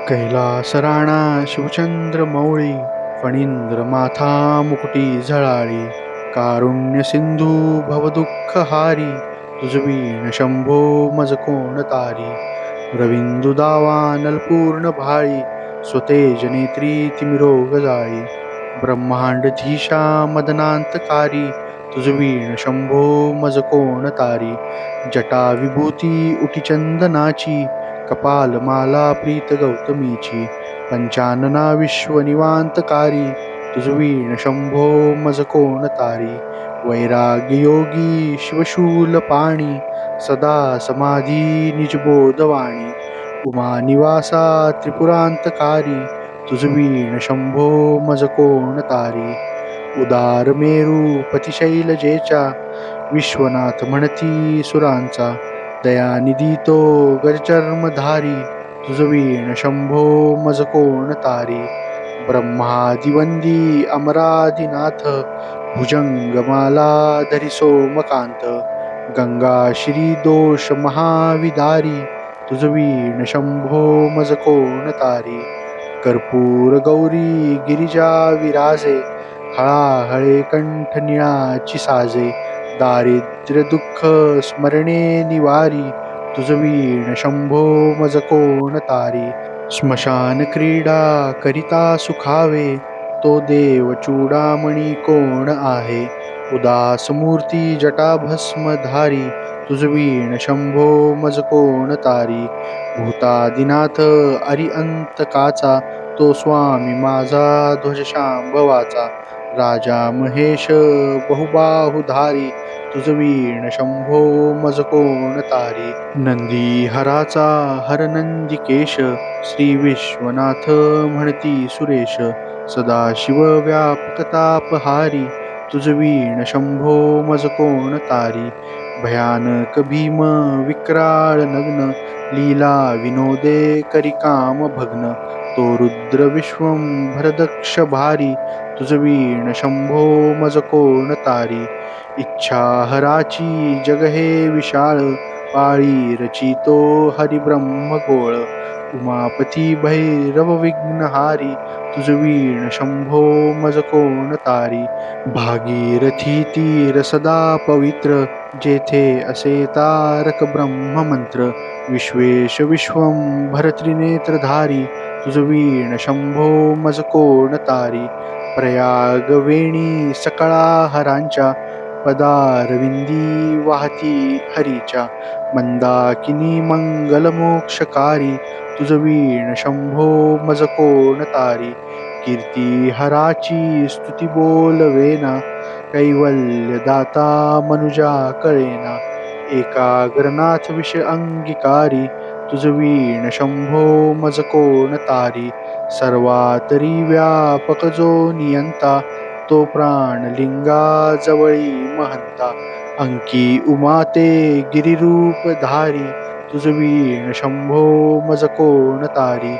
कैलास राणा शिवचंद्र मौळी फणींद्र माथा मुकुटी झळाळी कारुण्य सिंधू भवदुःख हारी तुझवीण शंभो मज कोण तारी रविंदु दावा नलपूर्ण भाळी स्वतेज नेत्री तिमिरोग जाळी ब्रह्मांडधीशा मदनांतकारी तुझवीण शंभो मज कोण तारी जटा विभूती उटी चंदनाची कपाल माला प्रीत गौतमीची पंचानना विश्व निवांतकारी तुझवीण शंभो मज कोण तारी वैराग्य योगी शिवशूल पाणी सदा समाधी निजबोधवाणी उमा निवासा त्रिपुरांतकारी तुझवीण शंभो मज कोण तारी उदार मेरू पतिशैलजेचा विश्वनाथ म्हणती सुरांचा दयानिधी तो गजचर्मधारी तुझवीण शंभो मज कोण तारी ब्रह्मादिवंदी अमरादिनाथ भुजंगमाला धरी सोमकांत गंगा श्री दोष महाविदारी तुझवीण शंभो मज कोण तारी कर्पूर गौरी गिरिजा विराजे हळाहळे कंठ निळाची साजे दारिद्र्य दुःख स्मरणे निवारी तुझवीण शंभो मज कोण तारी स्मशान क्रीडा करिता सुखावे तो देव चूडामणी कोण आहे उदास मूर्ती जटा भस्मधारी तुझवीण शंभो मज कोण तारी भूतादिनाथ अरिअंतकाचा तो स्वामी माझा ध्वज शांभवाचा राजा महेश बहुबाहुधारी तुझवीण शंभो मज कोण तारी नंदी हराचा हरनंदिकेश श्री विश्वनाथ म्हणती सुरेश सदाशिव व्यापकतापहारी तुझवीण शंभो मज कोण तारी भयानक भीम विक्राळ नग्न लीला विनोदे करी काम भग्न तो रुद्र विश्वंभरदक्ष भारी तुझवीण शंभो मज कोण तारी इच्छा हराची जग हे विशाळ पाळी रचितो हरिब्रह्म गोळ उमापती भैरव विघ्नहारी तुझवीण शंभो मज कोण तारी भागीरथी तीर सदा पवित्र जेथे असे तारक ब्रह्ममंत्र विश्वेश विश्वंभर त्रिनेत्रधारी तुझवीण शंभो मज कोण तारी प्रयाग वेणी सकळा हरांच्या पदारविंदी वाहती हरीच्या मंदाकिनी मंगलमोक्षकारी तुझवीण शंभो मज कोण तारी कीर्ती हराची स्तुती बोलवेना कैवल्य दाता मनुजा कळेना एकाग्रनाथ विष अंगीकारी तुझवीण शंभो मज कोण तारी सर्वातरी व्यापक जो नियंता तो प्राणलिंगा जवळी महंता अंकी उमाते गिरिरूप धारी तुझवीण शंभो मज कोण तारी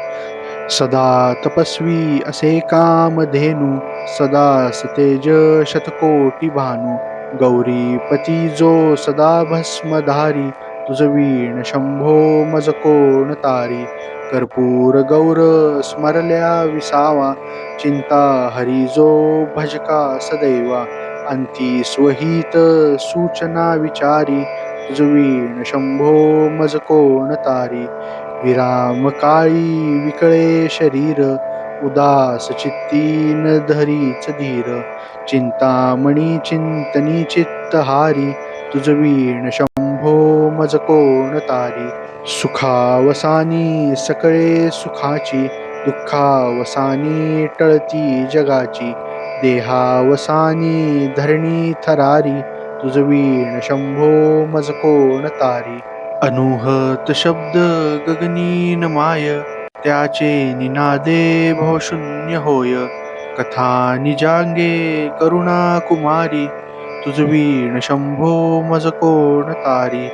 सदा तपस्वी असे कामधेनु सदा सतेज शतकोटी भानु गौरीपती जो सदा भस्मधारी तुझवीण शंभो मज कोण तारी कर्पूर गौर स्मरल्या विसावा चिंता हरी जो भजका सदैवा अंती स्वहित सूचना विचारी तुझवीण शंभो मज कोण तारी विराम काळी विकळे शरीर उदास चित्ती न धरीच धीर चिंतामणी चिंतनी चित्तहारी तुझवीण शंभो मज कोण तारी सुखावसानी सकळे सुखाची दुःखावसानी टळती जगाची देहावसानी धरणी थरारी तुझवीण शंभो मज कोण तारी अनुहत शब्द गगनीन माय त्याचे निनादे भवशून्य होय कथा निजांगे करुणा कुमारी तुझवीण शंभो मज कोण तारी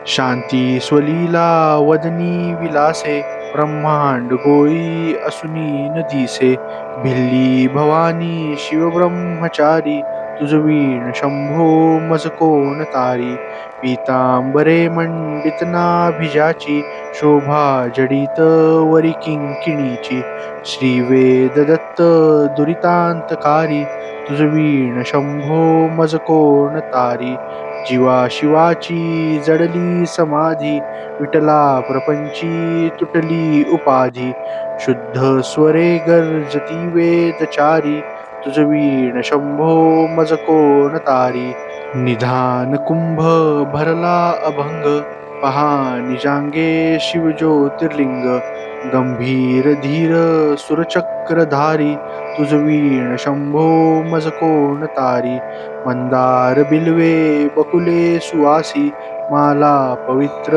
शांती स्वलीला वदनी विलासे ब्रह्मांड गोळी असुनी न दिसे भिल्ली भवानी शिवब्रह्मचारी तुझ वीण शंभो मज कोण तारी. पीतांबरे मंडित नाभिजाची, शोभा जडित वरी किंकिणीची. श्रीवेद दत्त दुरितांतकारी, तुझ वीण शंभो मज कोण तारी. जीवा शिवाची जडली समाधी, विठला प्रपंची तुटली उपाधी. शुद्ध स्वरे गर्जती वेदचारी, तुझ वीण शंभो मज कोण तारी. निधान कुंभ भरला अभंग, पहा निजांगे शिव ज्योतिर्लिंग. गंभीर धीर सुरचक्रधारी, तुझ वीण शंभो मज कोण तारी. मंदार बिल्वे बकुले सुवासी, माला पवित्र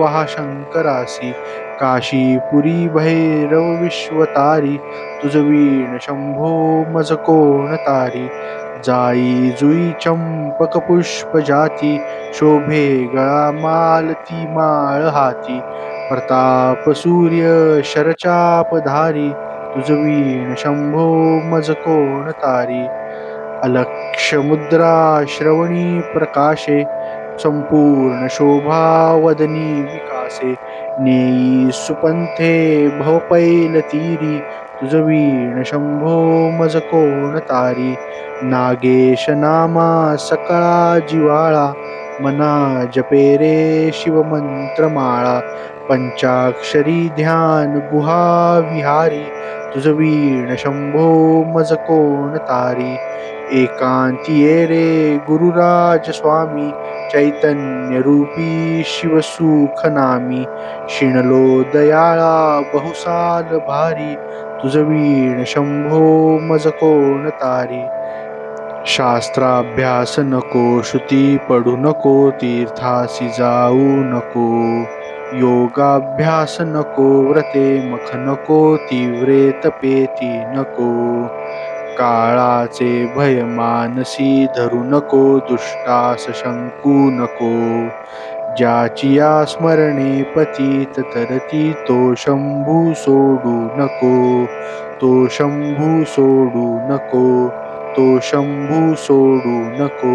वहा शंकरासी. काशीपुरी भैरव विश्वतारी, तुझ वीण शंभो मज कोण तारी. जाई जुई चंपक पुष्प जाती, शोभे गळा मालती माळ हाती. प्रताप सूर्य शरचाप धारी, तुझ वीण शंभो मज कोण तारी. अलक्ष मुद्रा श्रवणी प्रकाशे, संपूर्ण शोभा वदनी विकासे. नेई सुपंथे भवपैल तीरी, तुझ वीण शंभो मज कोण तारी. नागेश नामा सकळा जिवाळा, मना जपे रे शिवमंत्रमाळा. पंचाक्षरी ध्यान गुहा विहारी, तुझ वीण शंभो मज कोण तारी. एकांती ये रे गुरुराज स्वामी, चैतन्य रूपी शिवसुख नामी. शिणलो दयाळा बहुसाल भारी, तुझ वीण शंभो मज कोण तारी. शास्त्राभ्यास नको, श्रुती पडू नको, तीर्थासी जाऊ नको. योगाभ्यास नको, व्रते मख नको, तीव्रे तपेती नको. काळाचे भय मानसी धरू नको, दुष्टास शंकू नको. ज्याची या स्मरणे पतित तरती, तो शंभू सोडू नको. तो शंभू सोडू नको, तो शंभू सोडू नको.